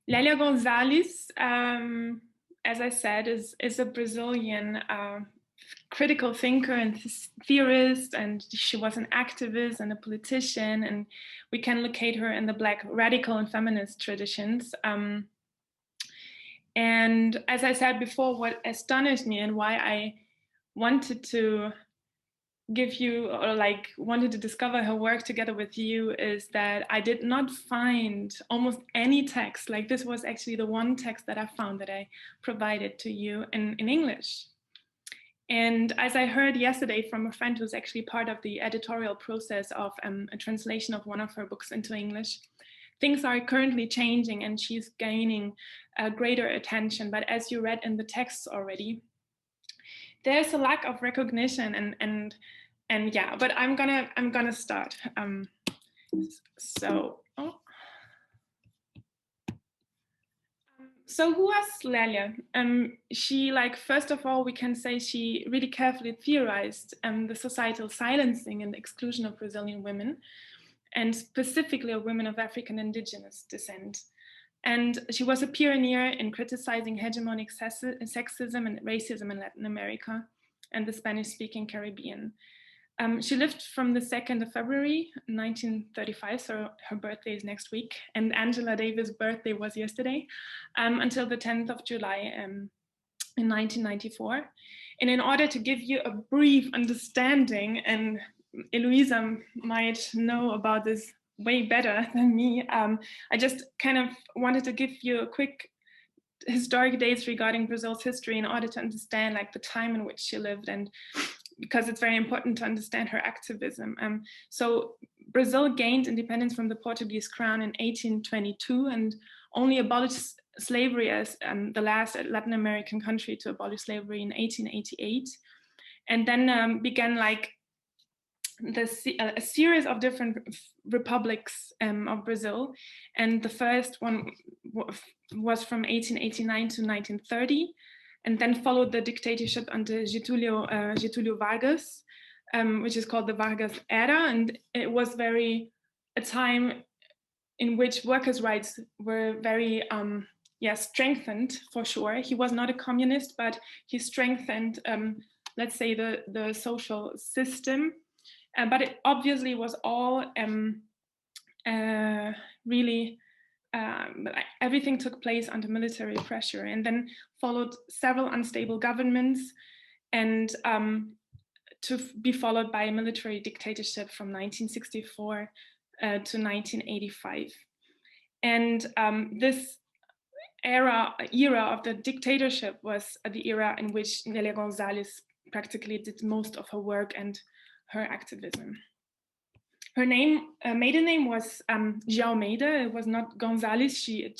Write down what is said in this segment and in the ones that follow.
Lélia Gonzalez, as I said, is a Brazilian critical thinker and theorist, and she was an activist and a politician, and we can locate her in the Black radical and feminist traditions. And as I said before, what astonished me and why I wanted to give you, or like wanted to discover her work together with you, is that I did not find almost any text. Like, this was actually the one text that I found that I provided to you in English. And as I heard yesterday from a friend who's actually part of the editorial process of a translation of one of her books into English, things are currently changing and she's gaining greater attention. But as you read in the texts already, there's a lack of recognition and yeah, but I'm gonna start. So who was Lelia? She, like, first of all, we can say she really carefully theorized the societal silencing and exclusion of Brazilian women, and specifically of women of African indigenous descent. And she was a pioneer in criticizing hegemonic sexism and racism in Latin America and the Spanish-speaking Caribbean. She lived from the 2nd of February, 1935, so her birthday is next week, and Angela Davis' birthday was yesterday, until the 10th of July in 1994. And in order to give you a brief understanding, and Heloísa might know about this way better than me, I just kind of wanted to give you a quick historic dates regarding Brazil's history in order to understand, like, the time in which she lived, and because it's very important to understand her activism. So Brazil gained independence from the Portuguese crown in 1822 and only abolished slavery as the last Latin American country to abolish slavery in 1888. And then began, like, a series of different republics of Brazil. And the first one was from 1889 to 1930. And then followed the dictatorship under Getúlio Vargas, which is called the Vargas Era. And it was a time in which workers' rights were very strengthened, for sure. He was not a communist, but he strengthened, let's say, the social system. But it obviously was all really, everything took place under military pressure, and then followed several unstable governments, and to be followed by a military dictatorship from 1964 to 1985. And this era of the dictatorship was the era in which Lélia Gonzalez practically did most of her work and her activism. Her maiden name was de Almeida. It was not Gonzalez. She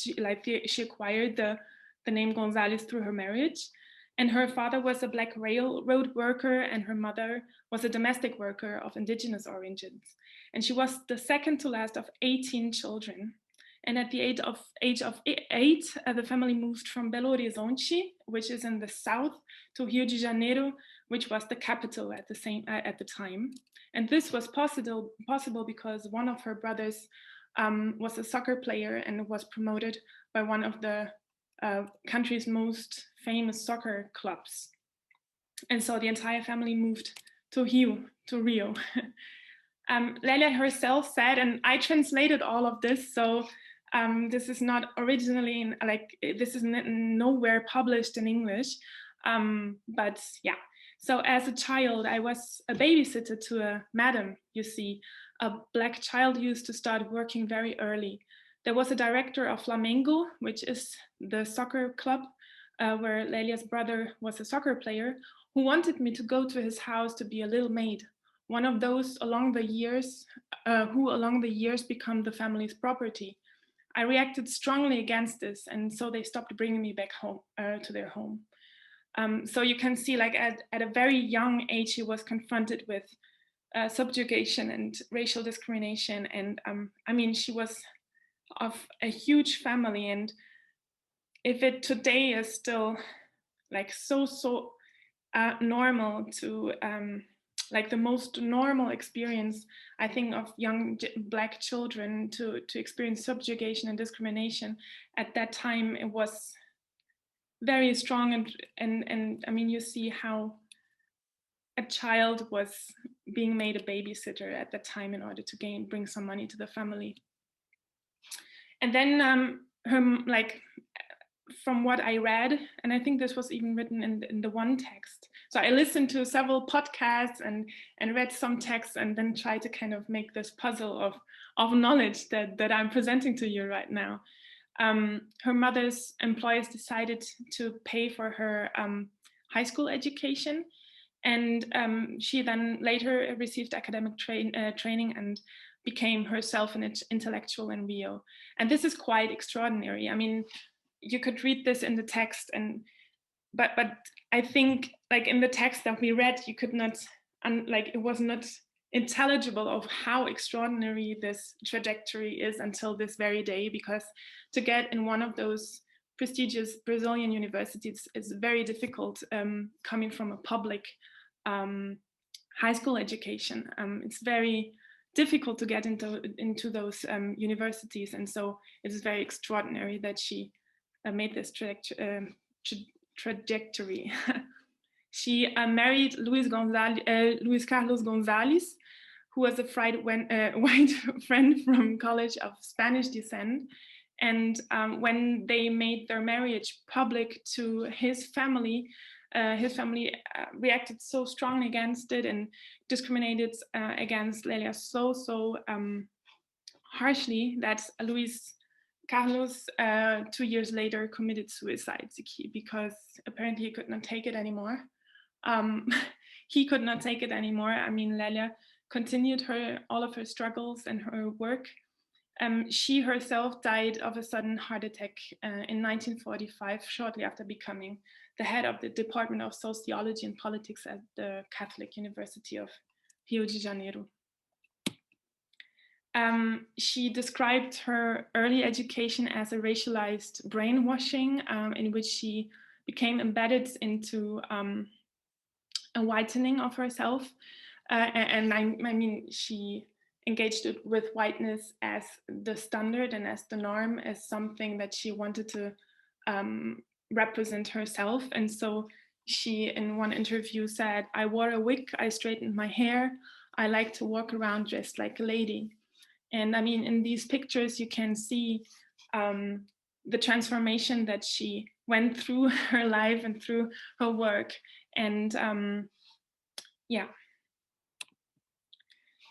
acquired the name Gonzalez through her marriage. And her father was a black railroad worker, and her mother was a domestic worker of indigenous origins. And she was the second to last of 18 children. And at the age of 8, the family moved from Belo Horizonte, which is in the south, to Rio de Janeiro, which was the capital at the time. And this was possible because one of her brothers was a soccer player and was promoted by one of the country's most famous soccer clubs. And so the entire family moved to Rio. Lélia herself said, and I translated all of this, so this is not originally, this is nowhere published in English, but yeah. So as a child, I was a babysitter to a madam, you see. A black child used to start working very early. There was a director of Flamengo, which is the soccer club where Lélia's brother was a soccer player, who wanted me to go to his house to be a little maid, one of those who along the years become the family's property. I reacted strongly against this, and so they stopped bringing me back home to their home. So you can see, like, at a very young age, she was confronted with subjugation and racial discrimination. And I mean, she was of a huge family. And if it today is still like so normal to like the most normal experience, I think, of young Black children to experience subjugation and discrimination. At that time, it was very strong, and I mean, you see how a child was being made a babysitter at that time in order to bring some money to the family. And then from what I read, and I think this was even written in the one text. So I listened to several podcasts and read some texts, and then tried to kind of make this puzzle of knowledge that I'm presenting to you right now. Her mother's employers decided to pay for her high school education, and she then later received academic training and became herself an intellectual in Rio. And this is quite extraordinary. I mean, you could read this in the text, but I think, like, in the text that we read, you could not, it was not intelligible of how extraordinary this trajectory is until this very day, because to get in one of those prestigious Brazilian universities is very difficult, coming from a public high school education. It's very difficult to get into those universities, and so it is very extraordinary that she made this trajectory. She married Luis Carlos Gonzalez, who was a white friend from college of Spanish descent. And when they made their marriage public to his family reacted so strongly against it and discriminated against Lélia so harshly that Luis Carlos 2 years later committed suicide because apparently he could not take it anymore. He could not take it anymore. I mean, Lélia continued all of her struggles and her work. She herself died of a sudden heart attack in 1945, shortly after becoming the head of the Department of Sociology and Politics at the Catholic University of Rio de Janeiro. She described her early education as a racialized brainwashing, in which she became embedded into a whitening of herself. And I mean, she engaged with whiteness as the standard and as the norm, as something that she wanted to represent herself. And so she, in one interview, said, "I wore a wig, I straightened my hair, I like to walk around dressed like a lady." And I mean, in these pictures, you can see the transformation that she went through her life and through her work. And yeah.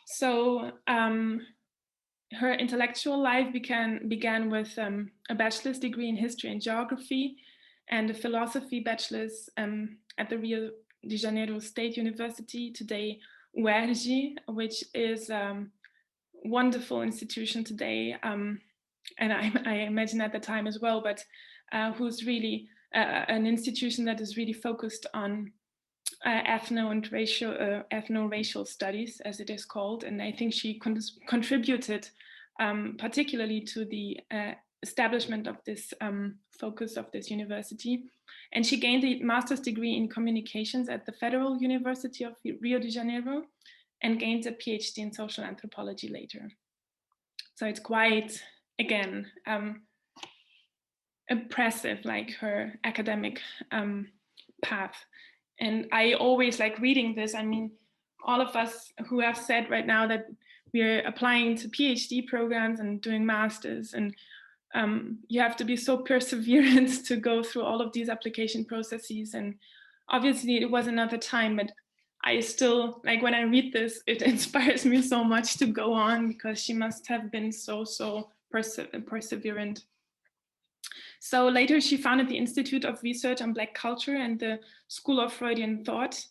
So her intellectual life began with a bachelor's degree in history and geography and a philosophy bachelor's at the Rio de Janeiro State University, today UERJ, which is wonderful institution today, and I imagine at the time as well, but who's really an institution that is really focused on ethno-racial studies, as it is called. And I think she contributed particularly to the establishment of this focus of this university. And she gained a master's degree in communications at the Federal University of Rio de Janeiro, and gained a PhD in social anthropology later. So it's quite, again, impressive, like her academic path. And I always like reading this. I mean, all of us who have said right now that we're applying to PhD programs and doing masters, and you have to be so perseverant to go through all of these application processes. And obviously it was another time, but I still, like, when I read this, it inspires me so much to go on, because she must have been so perseverant. So later she founded the Institute of Research on Black Culture and the School of Freudian Thought.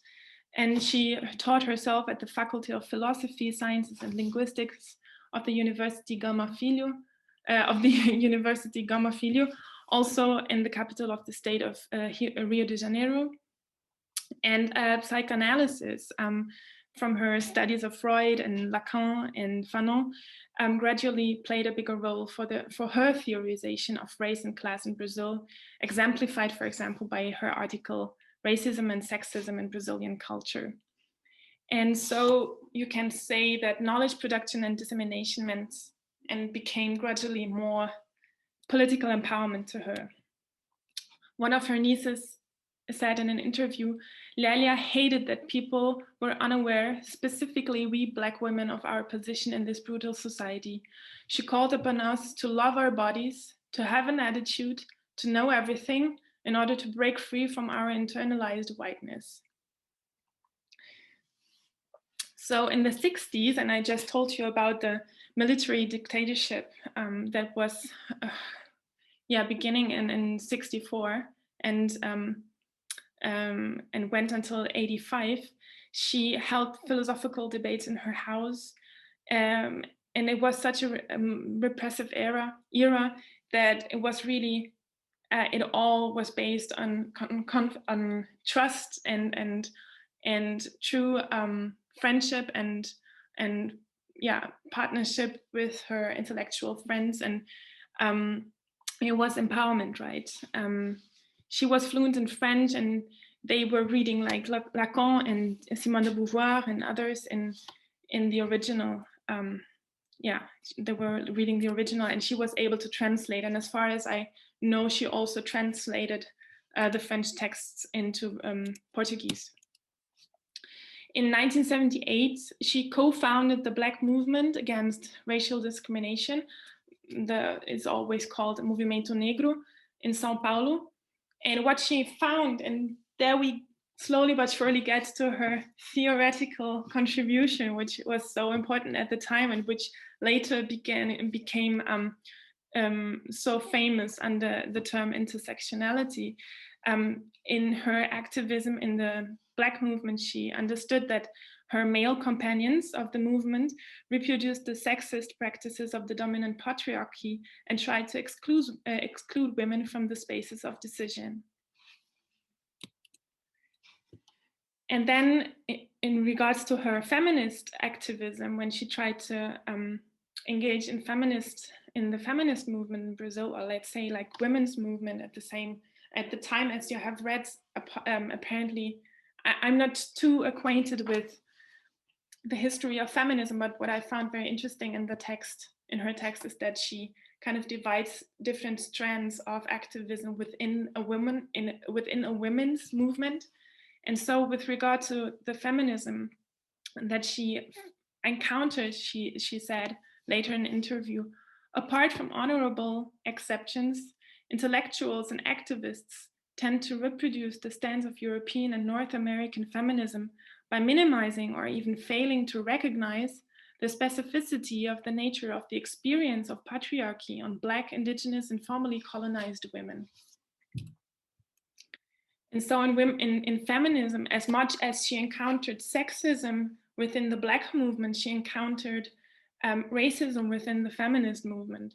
And she taught herself at the Faculty of Philosophy, Sciences and Linguistics of the University Gama Filho, also in the capital of the state of Rio de Janeiro. And psychoanalysis from her studies of Freud and Lacan and Fanon gradually played a bigger role for her theorization of race and class in Brazil, exemplified, for example, by her article, Racism and Sexism in Brazilian Culture. And so you can say that knowledge production and dissemination meant and became gradually more political empowerment to her. One of her nieces said in an interview, Lélia hated that people were unaware, specifically we Black women, of our position in this brutal society. She called upon us to love our bodies, to have an attitude, to know everything in order to break free from our internalized whiteness. So in the 60s, and I just told you about the military dictatorship that was beginning in 64 and went until 85, she held philosophical debates in her house. And it was such a repressive era that it was really, it all was based on trust and true friendship and partnership with her intellectual friends, and it was empowerment, right? She was fluent in French, and they were reading like Lacan and Simone de Beauvoir and others in the original. They were reading the original, and she was able to translate. And as far as I know, she also translated the French texts into Portuguese. In 1978, she co-founded the Black Movement Against Racial Discrimination. It's always called Movimento Negro in São Paulo. And what she found, and there we slowly but surely get to her theoretical contribution, which was so important at the time and which later became so famous under the term intersectionality. In her activism in the Black movement, she understood that her male companions of the movement reproduced the sexist practices of the dominant patriarchy and tried to exclude women from the spaces of decision. And then in regards to her feminist activism, when she tried to engage in the feminist movement in Brazil, or let's say like women's movement at the time, as you have read, apparently, I'm not too acquainted with the history of feminism, but what I found very interesting in her text is that she kind of divides different strands of activism within a women's movement. And so with regard to the feminism that she encountered, she said later in an interview, apart from honorable exceptions, intellectuals and activists tend to reproduce the stance of European and North American feminism by minimizing or even failing to recognize the specificity of the nature of the experience of patriarchy on Black, Indigenous, and formerly colonized women. And so in feminism, as much as she encountered sexism within the Black movement, she encountered racism within the feminist movement.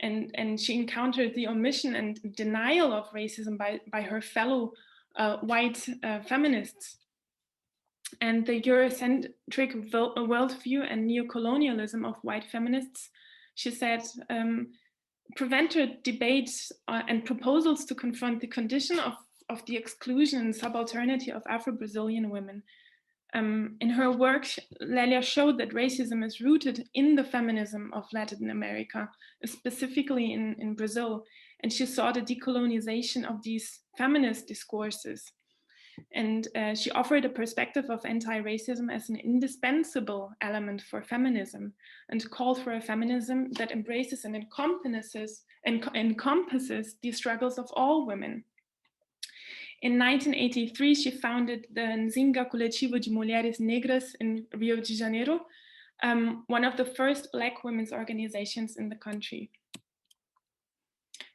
And she encountered the omission and denial of racism by her fellow white feminists. And the Eurocentric worldview and neocolonialism of white feminists, she said, prevented debates and proposals to confront the condition of the exclusion and subalternity of Afro-Brazilian women. In her work, Lélia showed that racism is rooted in the feminism of Latin America, specifically in Brazil, and she saw the decolonization of these feminist discourses. And she offered a perspective of anti-racism as an indispensable element for feminism, and called for a feminism that embraces and encompasses the struggles of all women. In 1983, she founded the Nzinga Coletivo de Mulheres Negras in Rio de Janeiro, one of the first Black women's organizations in the country.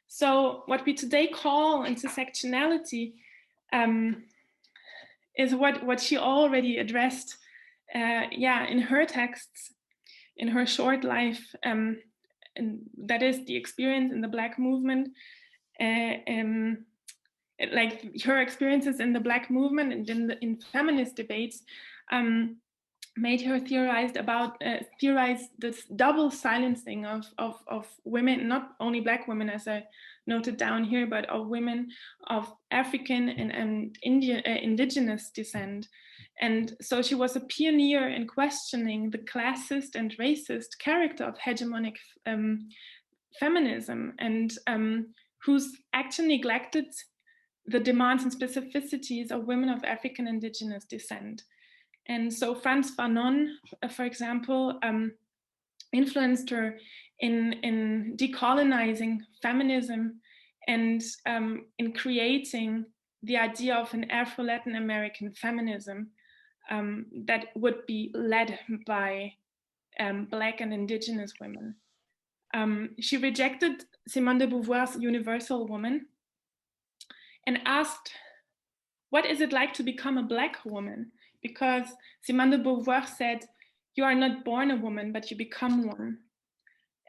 So what we today call intersectionality is what she already addressed in her texts, in her short life, and that is the experience in the Black movement, like her experiences in the Black movement and in feminist debates made her theorize this double silencing of women, not only Black women, as I noted down here, but of women of African and Indigenous descent. And so she was a pioneer in questioning the classist and racist character of hegemonic feminism, and whose action neglected the demands and specificities of women of African indigenous descent. And so Frantz Fanon, for example, influenced her in decolonizing feminism and in creating the idea of an Afro-Latin American feminism that would be led by Black and indigenous women. She rejected Simone de Beauvoir's universal woman and asked, what is it like to become a Black woman? Because Simone de Beauvoir said, you are not born a woman, but you become one.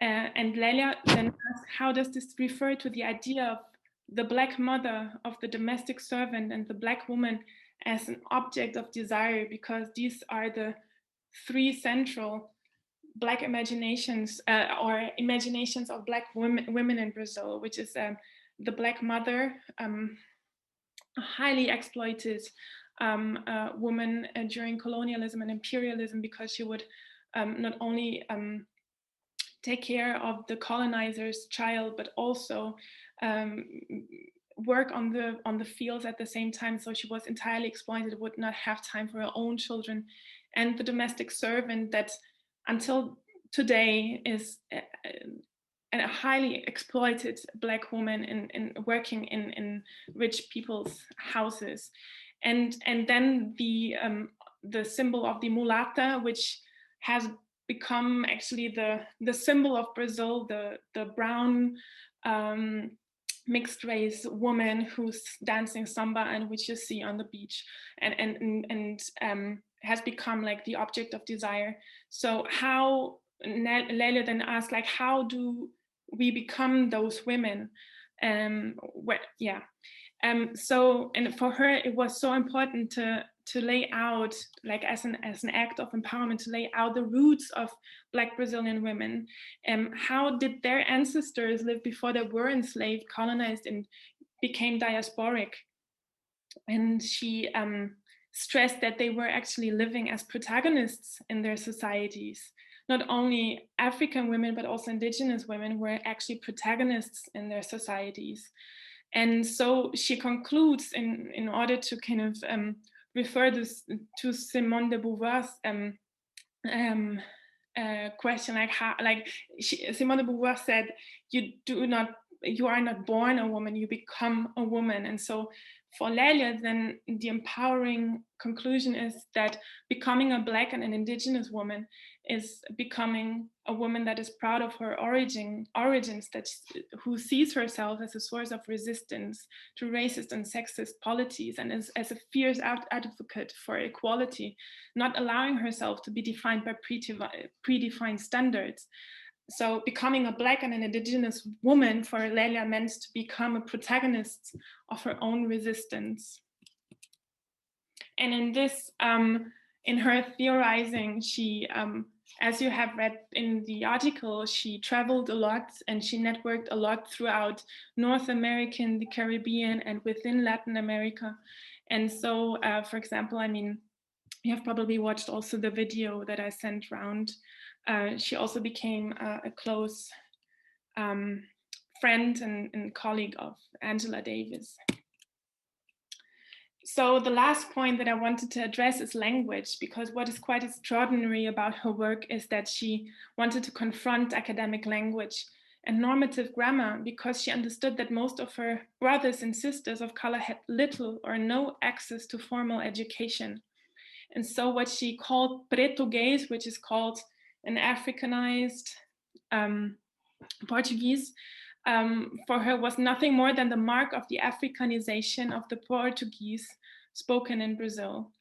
And Lélia then asked, how does this refer to the idea of the Black mother, of the domestic servant, and the Black woman as an object of desire? Because these are the three central Black imaginations or imaginations of Black women in Brazil, which is the Black mother, a highly exploited woman during colonialism and imperialism, because she would not only take care of the colonizer's child, but also work on the fields at the same time. So she was entirely exploited, would not have time for her own children. And the domestic servant that until today is a highly exploited Black woman in working in rich people's houses. And then the symbol of the mulata, which has become actually the symbol of Brazil, the brown mixed race woman who's dancing samba and which you see on the beach, and has become like the object of desire. So how Lélia then asked, like, how do we become those women? So, and for her, it was so important to lay out, like as an act of empowerment, to lay out the roots of Black Brazilian women. How did their ancestors live before they were enslaved, colonized, and became diasporic? And she stressed that they were actually living as protagonists in their societies. Not only African women, but also indigenous women were actually protagonists in their societies. And so she concludes, in order to kind of refer this to Simone de Beauvoir's question, like how, like Simone de Beauvoir said, you are not born a woman, you become a woman. And so for Lélia, then the empowering conclusion is that becoming a Black and an indigenous woman is becoming a woman that is proud of her origins, who sees herself as a source of resistance to racist and sexist policies, and as a fierce advocate for equality, not allowing herself to be defined by predefined standards. So becoming a Black and an indigenous woman for Lélia meant to become a protagonist of her own resistance. And in this, in her theorizing, she, as you have read in the article, she traveled a lot and she networked a lot throughout North America, the Caribbean, and within Latin America. And so, for example, I mean, you have probably watched also the video that I sent around. She also became a close friend and colleague of Angela Davis. So the last point that I wanted to address is language, because what is quite extraordinary about her work is that she wanted to confront academic language and normative grammar, because she understood that most of her brothers and sisters of color had little or no access to formal education. And so what she called Portuguese, which is called an Africanized Portuguese, for her was nothing more than the mark of the Africanization of the Portuguese spoken in Brazil.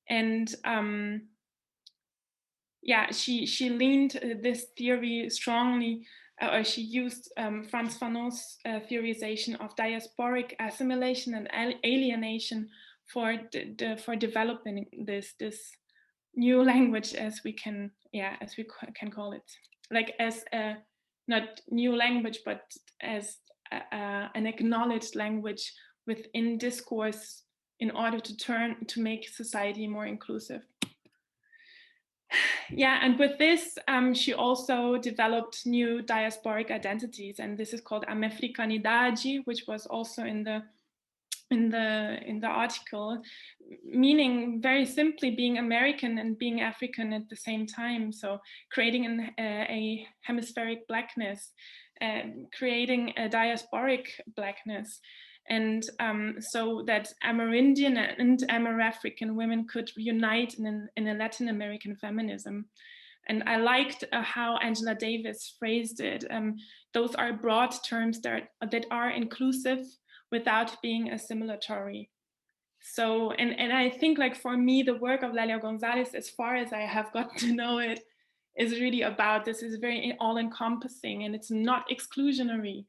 And she leaned this theory strongly, or she used Frantz Fanon's theorization of diasporic assimilation and alienation for developing this new language, as we can call it, like as a not new language, but as an acknowledged language within discourse in order to make society more inclusive. Yeah, and with this, she also developed new diasporic identities, and this is called Amefricanidade, which was also in the article, meaning very simply being American and being African at the same time. So creating a hemispheric blackness, creating a diasporic blackness. And so that Amerindian and Amerafrican women could unite in a Latin American feminism. And I liked how Angela Davis phrased it. Those are broad terms that are inclusive without being assimilatory. So, and I think, like, for me, the work of Lélia Gonzalez, as far as I have gotten to know it, is really about this. Is very all-encompassing, and it's not exclusionary.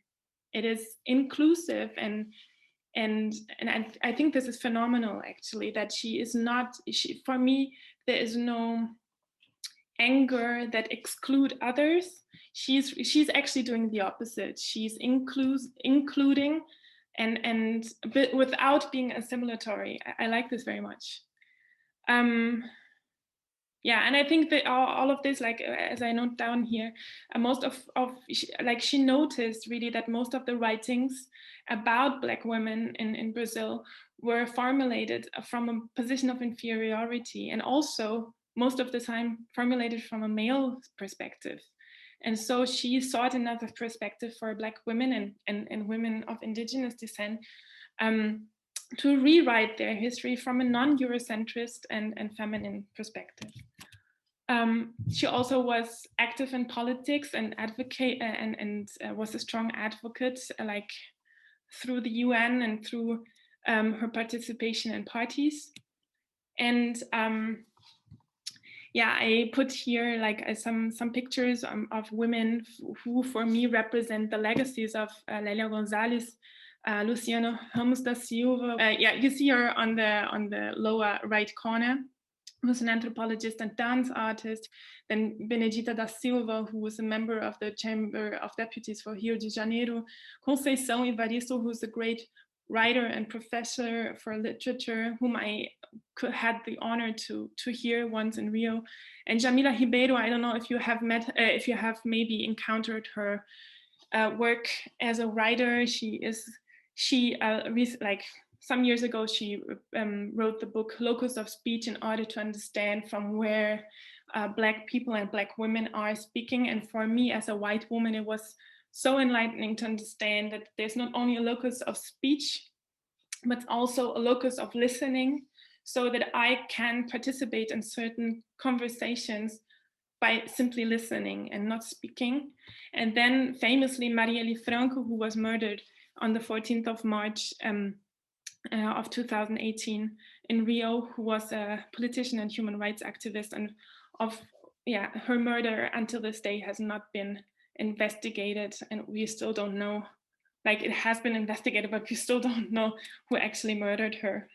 It is inclusive, and I think this is phenomenal, actually, that she is not, for me, there is no anger that exclude others. She's actually doing the opposite. She's including and but without being assimilatory. I like this very much. Yeah, and I think that all of this, like, as I note down here, most of like, she noticed really that most of the writings about Black women in Brazil were formulated from a position of inferiority, and also most of the time formulated from a male perspective. And so she sought another perspective for Black women and women of indigenous descent, to rewrite their history from a non-Eurocentrist and feminine perspective. She also was active in politics and advocate and was a strong advocate, like through the UN and through her participation in parties. And yeah, I put here like some pictures of women who for me represent the legacies of Lélia Gonzalez, Luciano Ramos da Silva. Yeah, you see her on the lower right corner, who's an anthropologist and dance artist. Then Benedita da Silva, who was a member of the Chamber of Deputies for Rio de Janeiro. Conceição Evaristo, who's a great writer and professor for literature, whom I had the honor to hear once in Rio. And Jamila Ribeiro, I don't know if you have met, if you have maybe encountered her work as a writer. Like some years ago, she wrote the book Locus of Speech in order to understand from where Black people and Black women are speaking. And for me as a white woman, it was so enlightening to understand that there's not only a locus of speech, but also a locus of listening, so that I can participate in certain conversations by simply listening and not speaking. And then famously, Marielle Franco, who was murdered on the 14th of March of 2018 in Rio, who was a politician and human rights activist, and her murder until this day has not been investigated, and we still don't know, like, it has been investigated, but we still don't know who actually murdered her.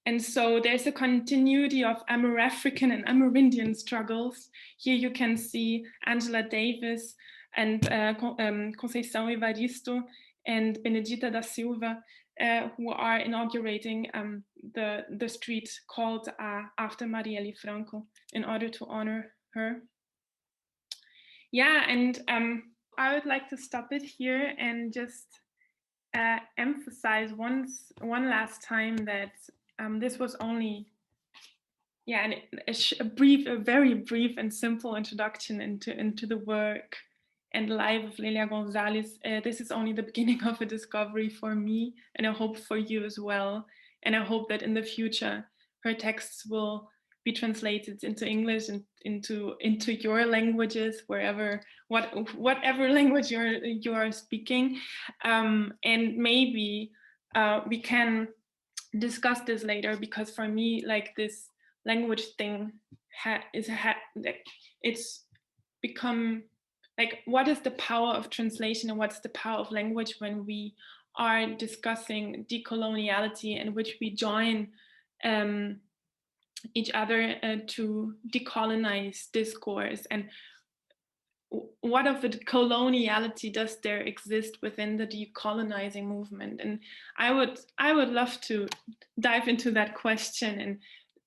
And so there's a continuity of Amerafrican and Amerindian struggles. Here you can see Angela Davis and Conceição Evaristo and Benedita da Silva, who are inaugurating the street called after Marielle Franco in order to honor her. Yeah, and I would like to stop it here and just emphasize one last time that this was only, a very brief and simple introduction into the work and life of Lélia Gonzalez. This is only the beginning of a discovery for me, and I hope for you as well. And I hope that in the future, her texts will be translated into English and into your languages, whatever language you are speaking, and maybe we can discuss this later, because for me, like, this language thing it's become like, what is the power of translation and what's the power of language when we are discussing decoloniality, in which we join each other to decolonize discourse. And what of a coloniality does there exist within the decolonizing movement? And I would love to dive into that question and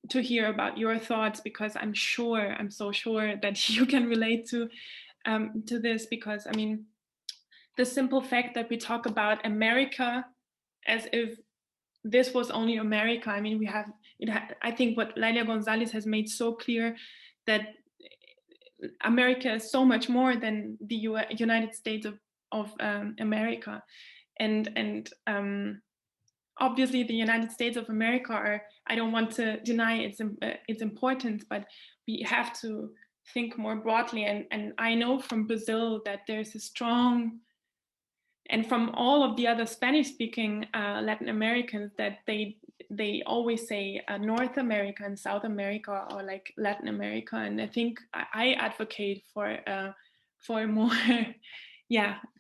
to hear about your thoughts, because I'm so sure that you can relate to this, because I mean, the simple fact that we talk about America as if this was only America. I mean, I think what Lélia Gonzalez has made so clear, that America is so much more than the United States of America, and obviously the United States of America are, I don't want to deny its importance, but we have to think more broadly. And I know from Brazil that there's a strong, and from all of the other Spanish-speaking Latin Americans, that they always say North America and South America, or like Latin America. And I think I advocate for more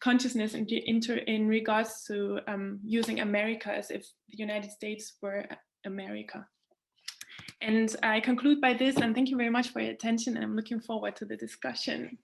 consciousness in regards to using America as if the United States were America. And I conclude by this, and thank you very much for your attention, and I'm looking forward to the discussion.